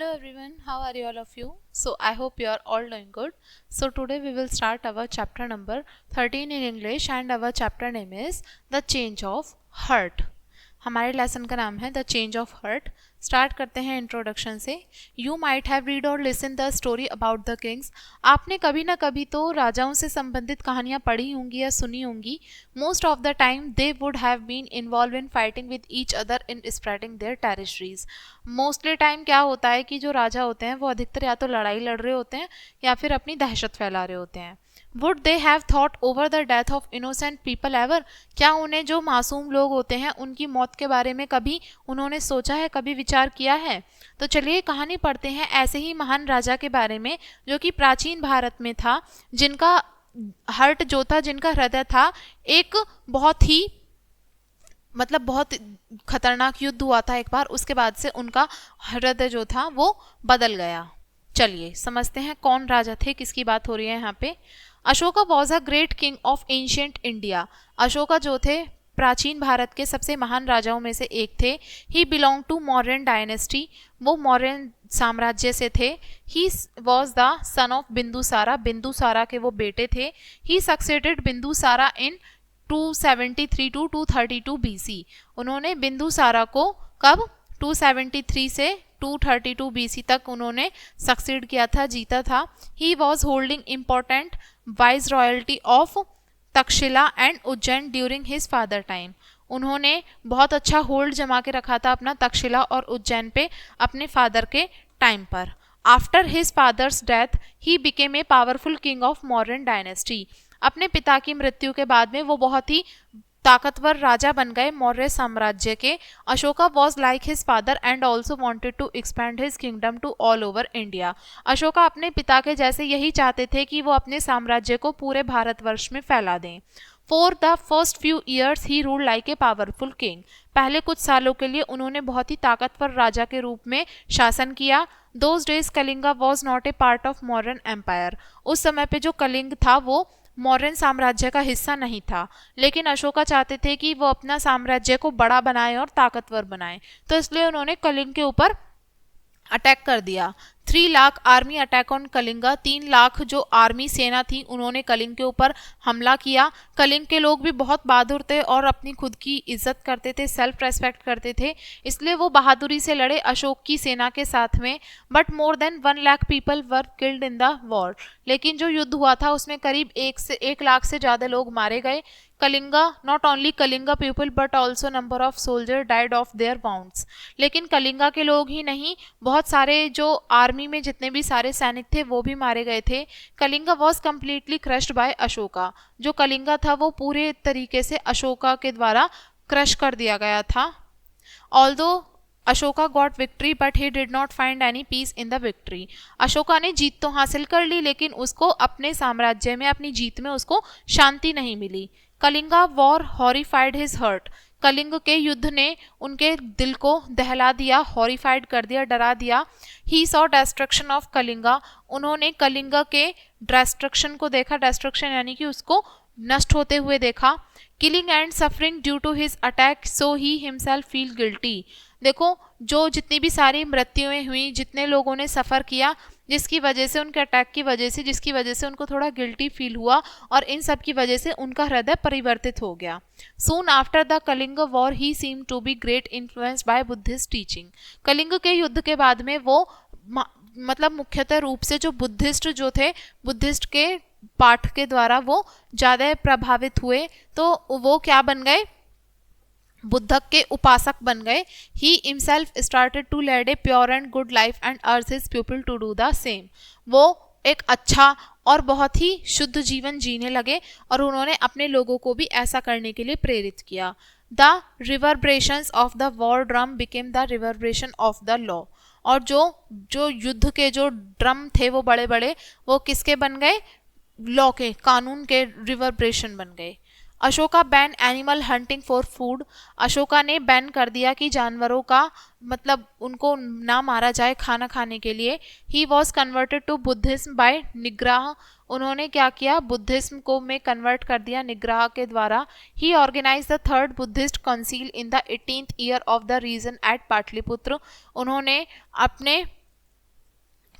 Hello everyone, how are you all of you? So I hope you are all doing good. So today we will start our chapter number 13 in English and our chapter name is The Change of Heart. हमारे lesson का नाम है the change of heart. Start करते हैं introduction से. You might have read or listen the story about the kings. आपने कभी ना कभी तो राजाओं से संबंधित कहानियां पढ़ी होंगी या सुनी होंगी. Most of the time they would have been involve in fighting with each other in spreading their territories. Mostly time क्या होता है कि जो राजा होते हैं वो अधिकतर या तो लड़ाई लड़ रहे होते हैं या फिर अपनी दहशत फैला रहे होते हैं. Would they have thought over the death of innocent people ever. क्या उन्हें जो मासूम लोग होते हैं उनकी मौत के बारे में कभी उन्होंने सोचा है, कभी विचार किया है? तो चलिए कहानी पढ़ते हैं ऐसे ही महान राजा के बारे में जो कि प्राचीन भारत में था, जिनका हर्ट जो था, जिनका हृदय था, एक बहुत ही बहुत खतरनाक युद्ध हुआ था एक बार. उसके बाद से उनका हृदय जो था वो बदल गया. चलिए समझते हैं कौन राजा थे, किसकी बात हो रही है यहाँ पे. Ashoka was a great king of ancient India. Ashoka जो थे प्राचीन भारत के सबसे महान राजाओं में से एक थे. He belong to Mauryan dynasty. वो मौर्यन साम्राज्य से थे. He was the son of Bindusara. Bindusara के वो बेटे थे. He succeeded Bindusara in 273 to 232 BC. उन्होंने बिंदुसारा को कब 273 से 232 बीसी तक उन्होंने सक्सीड किया था, जीता था. He was holding important vice royalty of Takshashila and Ujjain during his father time. उन्होंने बहुत अच्छा होल्ड जमा के रखा था अपना तक्षशिला और उज्जैन पे अपने फादर के टाइम पर. After his father's death he became a powerful king of Mauryan dynasty. अपने पिता की मृत्यु के बाद में वो बहुत ही ताकतवर राजा बन गए मौर्य साम्राज्य के. Ashoka was like his father and also wanted to expand his kingdom to all over India. Ashoka अपने पिता के जैसे यही चाहते थे कि वो अपने साम्राज्य को पूरे भारतवर्ष में फैला दें. For the first few years he rule like a powerful king. पहले कुछ सालों के लिए उन्होंने बहुत ही ताकतवर राजा के रूप में शासन किया. Those days Kalinga was not a part of Mauryan empire. उस समय पे जो कलिंग था वो मौर्यन साम्राज्य का हिस्सा नहीं था, लेकिन अशोका चाहते थे कि वो अपना साम्राज्य को बड़ा बनाए और ताकतवर बनाए. तो इसलिए उन्होंने कलिंग के ऊपर अटैक कर दिया. 3 lakh army attack on Kalinga. 3 lakh जो आर्मी सेना थी उन्होंने कलिंग के ऊपर हमला किया. कलिंग के लोग भी बहुत बहादुर थे और अपनी खुद की इज्जत करते थे, सेल्फ रेस्पेक्ट करते थे, इसलिए वो बहादुरी से लड़े अशोक की सेना के साथ में. But more than 1 lakh people were killed in the war. लेकिन जो युद्ध हुआ था उसमें करीब 1 लाख से ज़्यादा लोग मारे गए. Kalinga, not only Kalinga people but also number of soldier died of their wounds. लेकिन कलिंगा के लोग ही नहीं, बहुत सारे जो आर्मी में जितने भी सारे सैनिक थे वो भी मारे गए थे. Kalinga was completely crushed bye Ashoka. जो कलिंगा था वो पूरे तरीके से अशोका के द्वारा क्रश कर दिया गया था. Although Ashoka got victory but he did not find any peace in the victory. Ashoka ने जीत तो हासिल कर ली लेकिन उसको अपने साम्राज्य में, अपनी जीत में उसको शांति नहीं मिली. Kalinga war horrified his heart. Kalinga के युद्ध ने उनके दिल को दहला दिया, हॉरिफाइड कर दिया, डरा दिया. He saw destruction of Kalinga. उन्होंने कलिंगा के डेस्ट्रक्शन को देखा. डेस्ट्रक्शन यानी कि उसको नष्ट होते हुए देखा. Killing and suffering due to his attack so he himself feel guilty. देखो जो जितनी भी सारी मृत्युएं हुई, जितने लोगों ने सफ़र किया जिसकी वजह से, उनके अटैक की वजह से, जिसकी वजह से उनको थोड़ा गिल्टी फील हुआ और इन सब की वजह से उनका हृदय परिवर्तित हो गया. Soon after the Kalinga war he seem to be great influenced by Buddhist teaching. Kalinga के युद्ध के बाद में वो मुख्यतः रूप से जो बुद्धिस्ट जो थे, बुद्धिस्ट के पाठ के द्वारा वो ज़्यादा प्रभावित हुए. तो वो क्या बन गए, बुद्ध के उपासक बन गए. He himself started to lead a pure and good life and urge his people to do the same. वो एक अच्छा और बहुत ही शुद्ध जीवन जीने लगे और उन्होंने अपने लोगों को भी ऐसा करने के लिए प्रेरित किया. The reverberations of the war drum became the reverberation of the law. और जो युद्ध के जो ड्रम थे वो बड़े बड़े, वो किसके बन गए, लॉ के, कानून के रिवर्ब्रेशन बन गए. Ashoka ban animal hunting for food. Ashoka ने बैन कर दिया कि जानवरों का उनको ना मारा जाए खाना खाने के लिए. He was converted to Buddhism by Nigrodha. उन्होंने क्या किया, बुद्धिज्म को में कन्वर्ट कर दिया निग्रह के द्वारा. He organise the 3rd Buddhist council in the 18th year of the reign at Pataliputra. उन्होंने अपने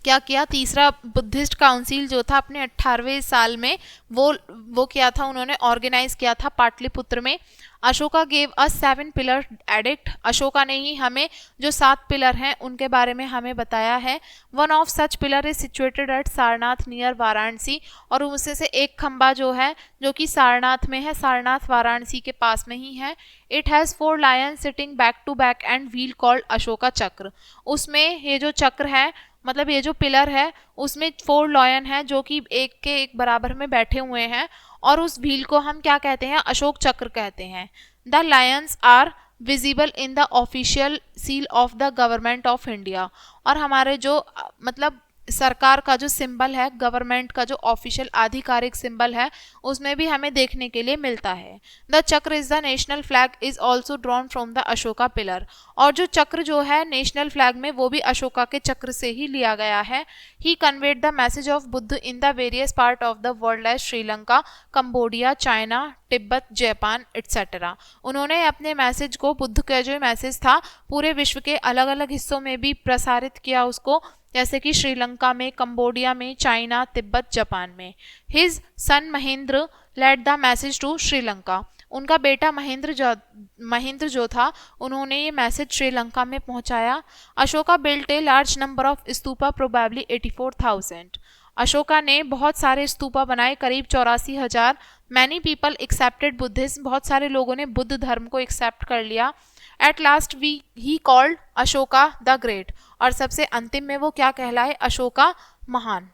क्या किया, तीसरा बुद्धिस्ट काउंसिल जो था अपने 18वें साल में वो किया था, उन्होंने ऑर्गेनाइज किया था पाटलिपुत्र में। Ashoka gave us 7 pillar addict, Ashoka ने ही हमें जो 7 पिलर हैं उनके बारे में हमें बताया है। One of such pillar is situated at Sarnath near Varanasi, और उसमें से एक खंबा जो है जो कि सारनाथ में है, सारनाथ वाराणसी के पास में ही है। It has 4 lion sitting back to back and wheel called Ashoka chakra, उसमें ये जो चक्र है मतलब ये जो पिलर है उसमें 4 लॉयन है जो कि एक के एक बराबर में बैठे हुए हैं, और उस व्हील को हम क्या कहते हैं, अशोक चक्र कहते हैं। The lions are visible in the official seal of the government of India, और हमारे जो मतलब सरकार का जो सिंबल है, गवर्नमेंट का जो ऑफिशियल आधिकारिक सिंबल है, उसमें भी हमें देखने के लिए मिलता है। द चक्र is the national flag is also drawn from the Ashoka pillar, और जो चक्र जो है नेशनल फ्लैग में वो भी अशोका के चक्र से ही लिया गया है। He conveyed the message of Buddha in the various part of the world like Sri Lanka, Cambodia, China, Tibet, Japan etcetera. उन्होंने अपने मैसेज को, बुद्ध का जो मैसेज था, पूरे विश्व के अलग अलग हिस्सों में भी प्रसारित किया उसको, जैसे कि श्रीलंका में, कंबोडिया में, चाइना, तिब्बत, जापान में। His son Mahendra lead the message to Sri Lanka, उनका बेटा महेंद्र जो था उन्होंने ये मैसेज श्रीलंका में पहुंचाया। Ashoka built a large number of stupa, probably 84,000, Ashoka ने बहुत सारे स्तूपा बनाए, करीब 84,000। मैनी पीपल एक्सेप्टेड बुद्धिज्म, बहुत सारे लोगों ने बुद्ध धर्म को एक्सेप्ट कर लिया। At last he called Ashoka the great, और सबसे अंतिम में वो क्या कहलाए, अशोका महान।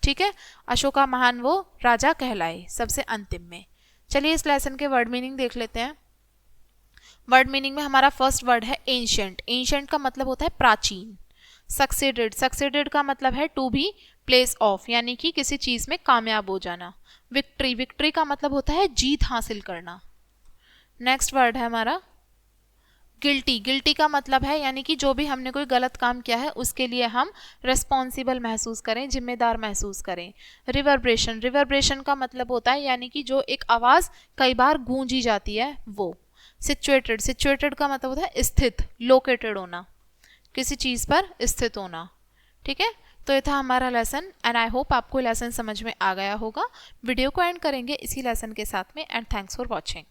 ठीक है, अशोका महान वो राजा कहलाए सबसे अंतिम में। चलिए इस लेसन के वर्ड मीनिंग देख लेते हैं। वर्ड मीनिंग में हमारा फर्स्ट वर्ड है एंशिएंट, एंशिएंट का मतलब होता है प्राचीन। सक्सेडेड, सक्सेडेड का मतलब है टू बी प्लेस ऑफ, यानी कि किसी चीज में कामयाब हो जाना। विक्ट्री, विक्ट्री का मतलब होता है जीत हासिल करना। नेक्स्ट वर्ड है हमारा गिल्टी, गिल्टी का मतलब है यानी कि जो भी हमने कोई गलत काम किया है उसके लिए हम रिस्पॉन्सिबल महसूस करें, जिम्मेदार महसूस करें। रिवर्ब्रेशन, रिवर्ब्रेशन का मतलब होता है यानी कि जो एक आवाज़ कई बार गूंजी जाती है वो। सिचुएटेड, सिचुएटेड का मतलब होता है स्थित, लोकेटेड होना, किसी चीज़ पर स्थित होना। ठीक है, तो ये था हमारा लेसन एंड आई होप आपको लेसन समझ में आ गया होगा। वीडियो को एंड करेंगे इसी लेसन के साथ में एंड थैंक्स फॉर वॉचिंग।